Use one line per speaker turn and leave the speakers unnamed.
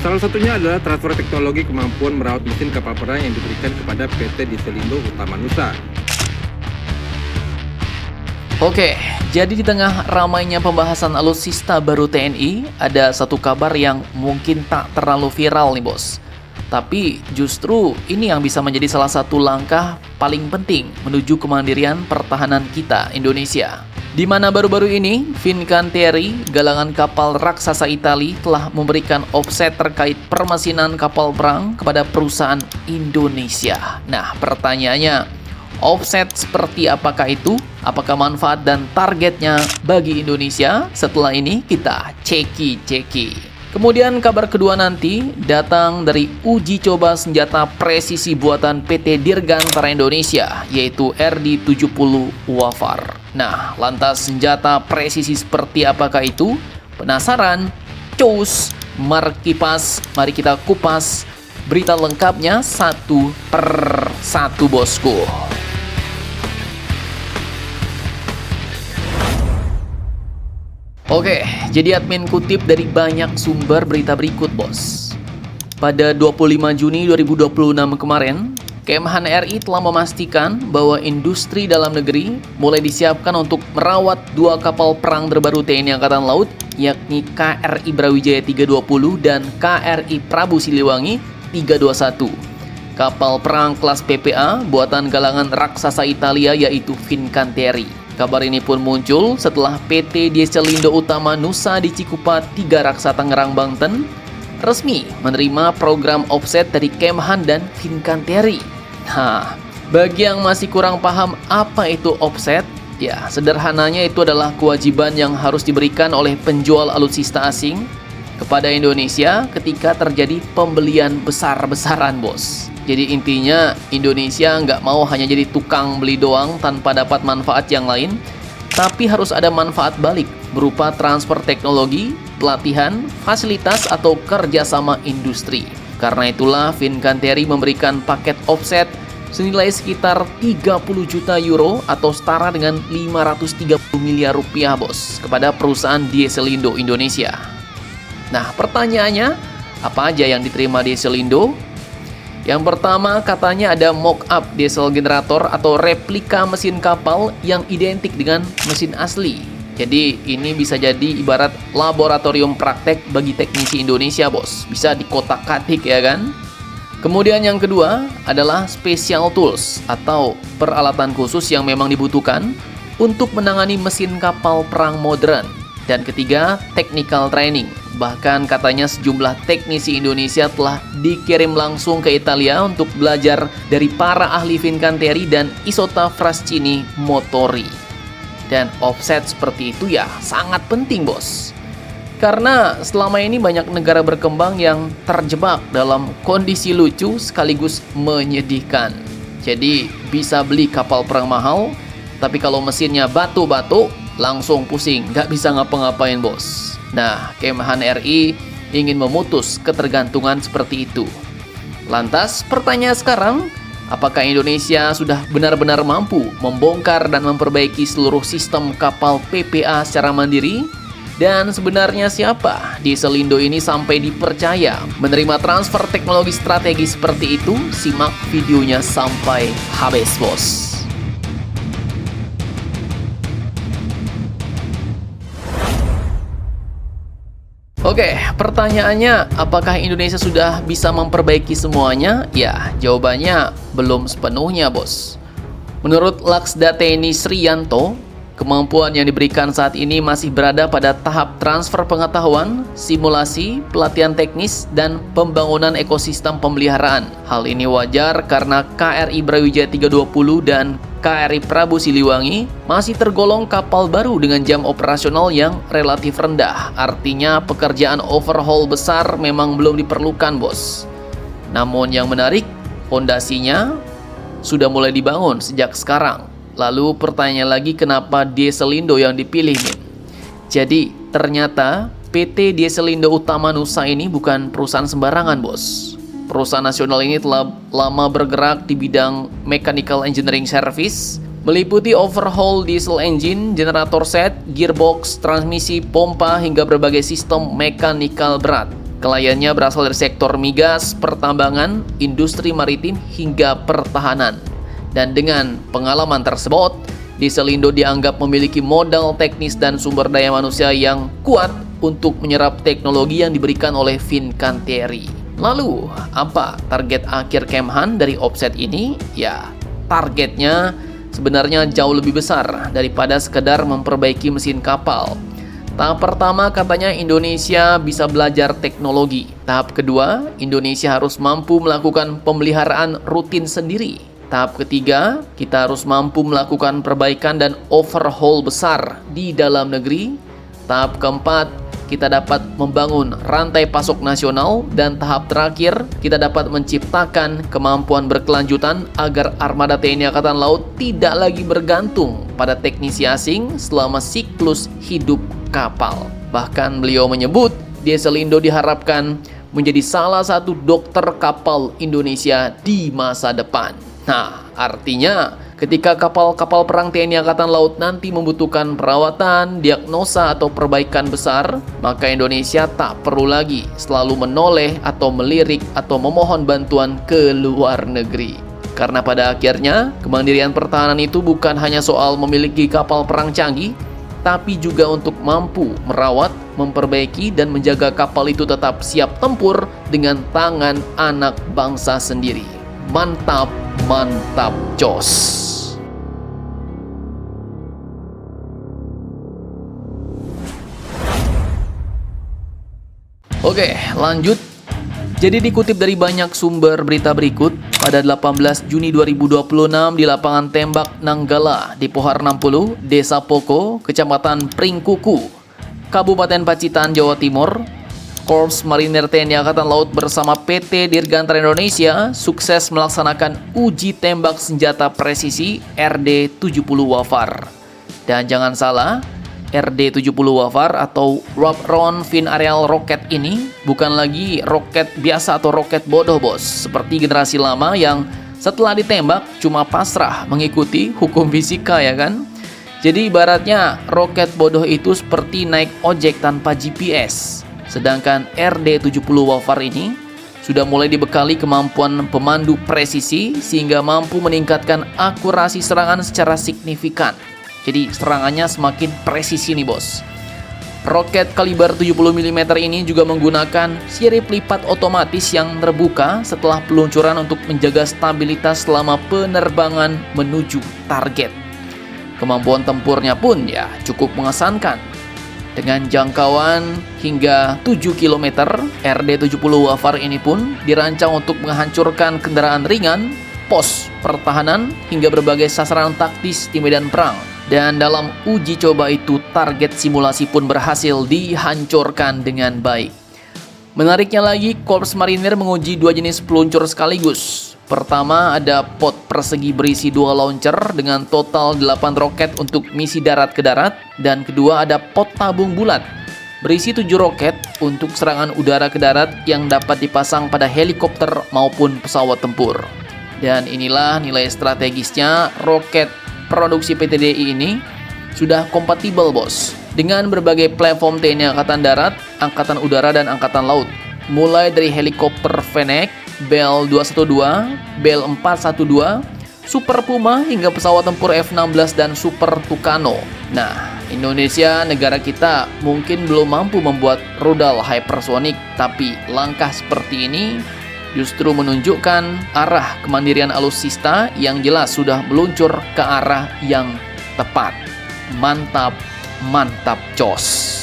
Salah satunya adalah transfer teknologi kemampuan merawat mesin kapal perang yang diberikan kepada PT Dieselindo Utama Nusa.
Oke, jadi di tengah ramainya pembahasan alutsista baru TNI, ada satu kabar yang mungkin tak terlalu viral nih bos. Tapi justru ini yang bisa menjadi salah satu langkah paling penting menuju kemandirian pertahanan kita Indonesia. Di mana baru-baru ini, Fincantieri, galangan kapal raksasa Italia, telah memberikan offset terkait permesinan kapal perang kepada perusahaan Indonesia. Nah, pertanyaannya, offset seperti apakah itu? Apakah manfaat dan targetnya bagi Indonesia? Setelah ini kita ceki. Kemudian kabar kedua nanti datang dari uji coba senjata presisi buatan PT Dirgantara Indonesia, yaitu RD-70 Wafar. Nah, lantas senjata presisi seperti apakah itu? Penasaran? Cus, mari kita kupas berita lengkapnya satu per satu bosku. Oke, jadi admin kutip dari banyak sumber berita berikut, bos. Pada 25 Juni 2026 kemarin, Kemhan RI telah memastikan bahwa industri dalam negeri mulai disiapkan untuk merawat dua kapal perang terbaru TNI Angkatan Laut, yakni KRI Brawijaya 320 dan KRI Prabu Siliwangi 321. Kapal perang kelas PPA buatan galangan raksasa Italia yaitu Fincantieri. Kabar ini pun muncul setelah PT Dieselindo Utama Nusa di Cikupa 3 Raksa Tangerang, Banten resmi menerima program offset dari Kemhan dan Fincantieri. Nah, bagi yang masih kurang paham apa itu offset, ya sederhananya itu adalah kewajiban yang harus diberikan oleh penjual alutsista asing kepada Indonesia ketika terjadi pembelian besar-besaran, bos. Jadi intinya Indonesia nggak mau hanya jadi tukang beli doang tanpa dapat manfaat yang lain, tapi harus ada manfaat balik berupa transfer teknologi, pelatihan, fasilitas, atau kerjasama industri. Karena itulah Fincantieri memberikan paket offset senilai sekitar 30 juta euro atau setara dengan 530 miliar rupiah, bos, kepada perusahaan Dieselindo Indonesia. Nah, pertanyaannya, apa aja yang diterima Dieselindo? Yang pertama, katanya ada mock-up diesel generator atau replika mesin kapal yang identik dengan mesin asli. Jadi ini bisa jadi ibarat laboratorium praktek bagi teknisi Indonesia, bos. Bisa dikotak-katik ya kan? Kemudian yang kedua adalah special tools atau peralatan khusus yang memang dibutuhkan untuk menangani mesin kapal perang modern. Dan ketiga, technical training. Bahkan katanya sejumlah teknisi Indonesia telah dikirim langsung ke Italia untuk belajar dari para ahli Fincantieri dan Isota Fraschini Motori. Dan offset seperti itu ya sangat penting, bos. Karena selama ini banyak negara berkembang yang terjebak dalam kondisi lucu sekaligus menyedihkan. Jadi bisa beli kapal perang mahal, tapi kalau mesinnya batu-batu langsung pusing, nggak bisa ngapa-ngapain, bos. Nah, Kemhan RI ingin memutus ketergantungan seperti itu. Lantas, pertanyaan sekarang, apakah Indonesia sudah benar-benar mampu membongkar dan memperbaiki seluruh sistem kapal PPA secara mandiri? Dan sebenarnya siapa Dieselindo ini sampai dipercaya menerima transfer teknologi strategis seperti itu? Simak videonya sampai habis, bos. Oke, pertanyaannya, apakah Indonesia sudah bisa memperbaiki semuanya? Ya, jawabannya belum sepenuhnya, bos. Menurut Laksda TNI Sriyanto, kemampuan yang diberikan saat ini masih berada pada tahap transfer pengetahuan, simulasi, pelatihan teknis, dan pembangunan ekosistem pemeliharaan. Hal ini wajar karena KRI Brawijaya 320 dan KRI Prabu Siliwangi masih tergolong kapal baru dengan jam operasional yang relatif rendah. Artinya pekerjaan overhaul besar memang belum diperlukan, bos. Namun yang menarik, fondasinya sudah mulai dibangun sejak sekarang. Lalu pertanyaan lagi, kenapa Dieselindo yang dipilih nih? Jadi ternyata PT Dieselindo Utama Nusa ini bukan perusahaan sembarangan, bos. Perusahaan nasional ini telah lama bergerak di bidang mechanical engineering service, meliputi overhaul diesel engine, generator set, gearbox, transmisi, pompa, hingga berbagai sistem mekanikal berat. Kliennya berasal dari sektor migas, pertambangan, industri maritim, hingga pertahanan. Dan dengan pengalaman tersebut, Deselindo dianggap memiliki modal teknis dan sumber daya manusia yang kuat untuk menyerap teknologi yang diberikan oleh Fincantieri. Lalu, apa target akhir Kemhan dari offset ini? Ya, targetnya sebenarnya jauh lebih besar daripada sekedar memperbaiki mesin kapal. Tahap pertama katanya Indonesia bisa belajar teknologi. Tahap kedua, Indonesia harus mampu melakukan pemeliharaan rutin sendiri. Tahap ketiga, kita harus mampu melakukan perbaikan dan overhaul besar di dalam negeri. Tahap keempat, kita dapat membangun rantai pasok nasional. Dan tahap terakhir, kita dapat menciptakan kemampuan berkelanjutan agar armada TNI Angkatan Laut tidak lagi bergantung pada teknisi asing selama siklus hidup kapal. Bahkan beliau menyebut, Deselindo diharapkan menjadi salah satu dokter kapal Indonesia di masa depan. Nah, artinya ketika kapal-kapal perang TNI Angkatan Laut nanti membutuhkan perawatan, diagnosa, atau perbaikan besar, maka Indonesia tak perlu lagi selalu menoleh atau melirik atau memohon bantuan ke luar negeri. Karena pada akhirnya, kemandirian pertahanan itu bukan hanya soal memiliki kapal perang canggih, tapi juga untuk mampu merawat, memperbaiki, dan menjaga kapal itu tetap siap tempur dengan tangan anak bangsa sendiri. Mantap, mantap, jos. Oke, lanjut. Jadi dikutip dari banyak sumber berita berikut, pada 18 Juni 2026 di lapangan tembak Nanggala di Pohar 60, Desa Poko, Kecamatan Pringkuku, Kabupaten Pacitan, Jawa Timur, Korps Marinir TNI Angkatan Laut bersama PT Dirgantara Indonesia sukses melaksanakan uji tembak senjata presisi RD-70 Wafar. Dan jangan salah, RD-70 Wafar atau Rope Round Fin Aerial Rocket ini bukan lagi roket biasa atau roket bodoh, bos, seperti generasi lama yang setelah ditembak cuma pasrah mengikuti hukum fisika, ya kan? Jadi ibaratnya roket bodoh itu seperti naik ojek tanpa GPS. Sedangkan RD-70 Wafar ini sudah mulai dibekali kemampuan pemandu presisi sehingga mampu meningkatkan akurasi serangan secara signifikan. Jadi serangannya semakin presisi nih, bos. Roket kaliber 70 mm ini juga menggunakan sirip lipat otomatis yang terbuka setelah peluncuran untuk menjaga stabilitas selama penerbangan menuju target. Kemampuan tempurnya pun ya cukup mengesankan. Dengan jangkauan hingga 7 km, RD-70 Wafar ini pun dirancang untuk menghancurkan kendaraan ringan, pos pertahanan, hingga berbagai sasaran taktis di medan perang. Dan dalam uji coba itu, target simulasi pun berhasil dihancurkan dengan baik. Menariknya lagi, Korps Marinir menguji dua jenis peluncur sekaligus. Pertama, ada pot persegi berisi 2 launcher dengan total 8 roket untuk misi darat ke darat. Dan kedua, ada pot tabung bulat berisi 7 roket untuk serangan udara ke darat yang dapat dipasang pada helikopter maupun pesawat tempur. Dan inilah nilai strategisnya, roket produksi PT DI ini sudah kompatibel, bos, dengan berbagai platform TNI Angkatan Darat, Angkatan Udara, dan Angkatan Laut. Mulai dari helikopter Fennec, Bell 212, Bell 412, Super Puma, hingga pesawat tempur F-16 dan Super Tucano. Nah, Indonesia, negara kita, mungkin belum mampu membuat rudal hypersonic, tapi langkah seperti ini justru menunjukkan arah kemandirian alutsista yang jelas sudah meluncur ke arah yang tepat. Mantap, mantap, jos.